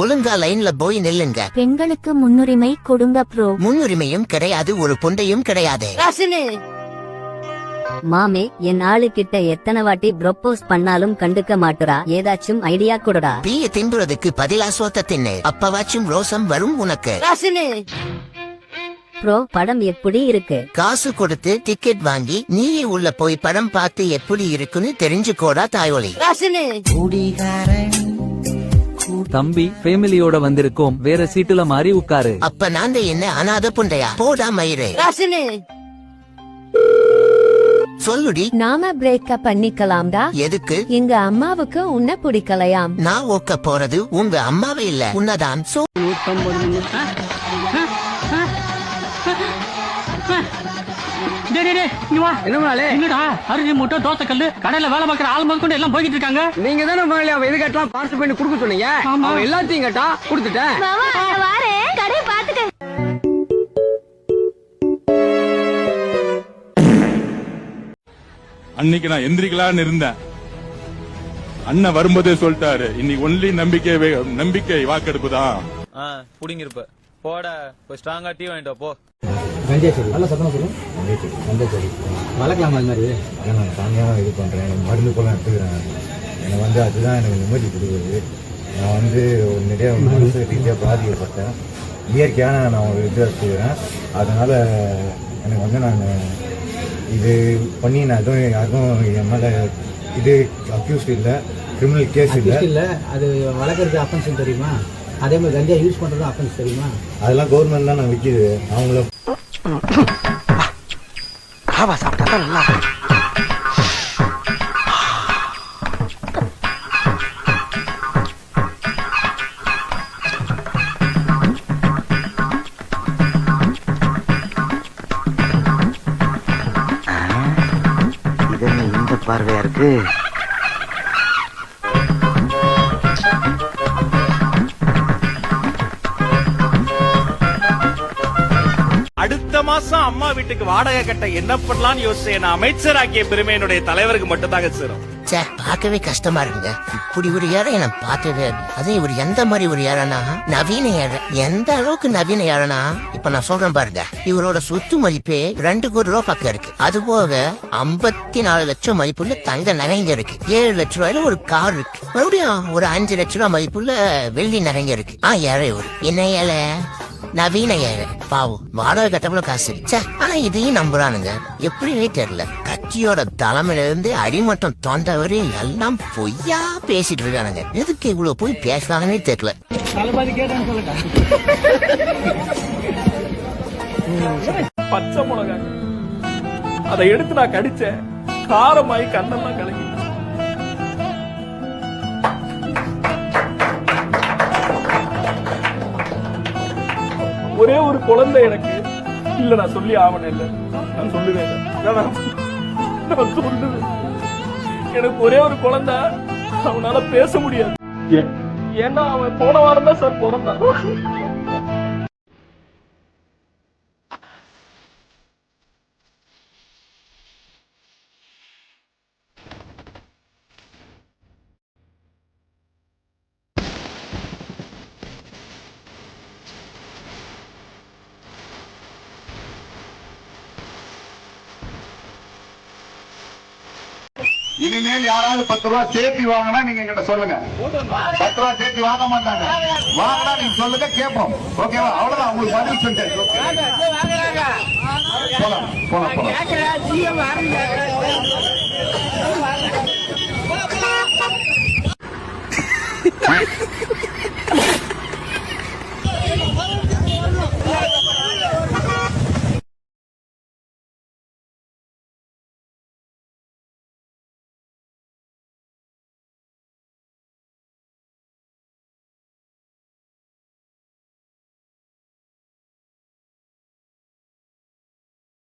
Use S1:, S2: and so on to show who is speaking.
S1: ஒழுங்கா லைன்ல போய் நில்லுங்க.
S2: பெண்களுக்கு முன்னுரிமை கொடுங்க ப்ரோ.
S1: முன்னுரிமையும் கிடையாது, ஒரு புண்டையும் கிடையாது.
S3: மாமே, என் ஆளு கிட்ட எத்தனை வாட்டி ப்ரொப்போஸ் பண்ணாலும் கண்டுக்க மாட்டுறா. ஏதாச்சும் ஐடியா கொடுடா.
S1: பீய தின்புறதுக்கு பதிலா சோத்த தின்னு, அப்பவாச்சும் ரோசம் வரும் உனக்கு.
S3: ப்ரோ, படம் எப்படி இருக்கு?
S1: காசு கொடுத்து டிக்கெட் வாங்கி நீயே உள்ள போய் படம் பார்த்து எப்படி இருக்குன்னு தெரிஞ்சுக்கோடா தாயோலி.
S4: தம்பி, ஃபேமிலியோட வந்திருக்கோம், வேற சீட்டுல மாறி உட்காரு.
S1: அப்ப நான் என்ன அனாத புண்டையா? போடா மயிரே. சொல்லுடி.
S2: நாம பிரேக்கப் பண்ணிக்கலாம்டா.
S1: எதுக்கு?
S2: எங்க அம்மாவுக்கு உன்ன பிடிக்கலையாம்.
S1: நான் ஓக்க போறது உங்க அம்மாவே இல்ல, உன்னதான்.
S5: அரிசி மூட்டை தோசை கல்லு கடையில வேலை பார்க்கிற ஆள் முதற்கொண்டு எல்லாம் போய்கிட்டு இருக்காங்க.
S6: நீங்க தானே அவ எது கேட்டலாம் பார்சல் பண்ணி கொடுக்க சொன்னீங்க. எல்லாத்தையும் கேட்டா கொடுத்துட்டேன்.
S7: அன்னைக்கு நான் எந்திரிக்கலான்னு இருந்தேன். அண்ணன் வரும்போதே சொல்லிட்டாரு, இன்னைக்கு ஒன்லி நம்பிக்கை வாக்கெடுப்பு தான்.
S8: புடிங்கிருப்ப போட ஸ்ட்ராங்கா டீ வாங்கிட்டு போ.
S9: கஞ்சா செடி நல்லா சத்தமா சொல்லும். கஞ்சா செடி வளர்க்கலாமா? அது மாதிரி நான் சாமியாக இது பண்ணுறேன், மருந்து போல எடுத்துக்கிறேன். எனக்கு அதுதான் எனக்கு நிம்மதி கொடுக்குறது. நான் நிறைய மனசு ரீதியாக பாதிக்கப்பட்டேன். இயற்கையான நான் ஒரு இது எடுத்துக்கிறேன். அதனால் எனக்கு நான் இது பண்ணி நான் எதுவும் யாருக்கும் என் மேலே இது அக்யூஸ்ட் இல்லை, கிரிமினல் கேஸ் இல்லை. அது வளர்க்குறது அஃபென்ஸ் தெரியுமா? அதே மாதிரி கஞ்சா யூஸ் பண்ணுறது அஃபென்ஸ் தெரியுமா? அதெல்லாம் கவர்மெண்ட் தான் நான் விற்கிது. அவங்கள சாப்பிட்டா நல்லா
S1: இது இந்த பார்வையா இருக்கு.
S10: அடுத்த மாசம் அம்மா வீட்டுக்கு வாடகை கட்ட என்ன பண்ணலாம்னு யோசிச்சேன். அமைச்சராக்கிய பெருமை என்னுடைய தலைவருக்கு மட்டும் தாங்க சேரும்.
S1: பார்க்கவே கஷ்டமா இருக்குங்க. இப்படி ஒரு ஏழை நான் பார்த்ததே. அது இவர் எந்த மாதிரி ஒரு ஏழைனா நவீன ஏழை. எந்த அளவுக்கு நவீன ஏழைனா இப்ப நான் சொல்றேன் பாருங்க. இவரோட சொத்து மதிப்பே 2 கோடி ரூபாய் பக்கம் இருக்கு. அது போக 54 லட்சம் மதிப்புள்ள தங்க நகைங்க இருக்கு. 7 லட்சம் ரூபாயில ஒரு கார் இருக்கு. மறுபடியும் ஒரு 5 லட்சம் ரூபாய் மதிப்புள்ள வெள்ளி நகைங்க இருக்கு. ஏழை ஒரு என்ன ஏழை? நவீன ஏழை. பாவம், வாடகை கட்டப்பட காசு. ஆனா இதையும் நம்புறானுங்க. எப்படின்னே தெரியல. கட்சியோட தலைமையில இருந்து அடிமட்டம் தோன்றவரே எல்லாம் பொய்யா பேசிட்டு இருக்கானுங்க. எதுக்கு இவ்வளவு போய் பேசுறாங்கன்னே தெரியல.
S5: பச்சை மிளகா அதை எடுத்து நான் கடிச்சேன். காரமாயி கண்ணெல்லாம் கலங்கி. ஒரே ஒரு குழந்தை எனக்கு இல்ல. நான் சொல்லி ஆவணம் இல்ல, நான் சொல்லுவேன். எனக்கு ஒரே ஒரு குழந்தை, அவனால பேச முடியாது. ஏன்னா அவன் போன வாரம் தான் சார் பிறந்தான்.
S11: இனிமேல் யாராவது 10 ரூபாய் சேர்த்து வாங்கினா நீங்க எங்கிட்ட சொல்லுங்க. 10 ரூபாய் சேர்த்து வாங்க மாட்டாங்க. வாங்கினா நீங்க சொல்லுங்க, கேட்போம். ஓகேவா? அவ்வளவுதான். உங்களுக்கு பதில் சொல்லிட்டேன். போலாம் போலாம்.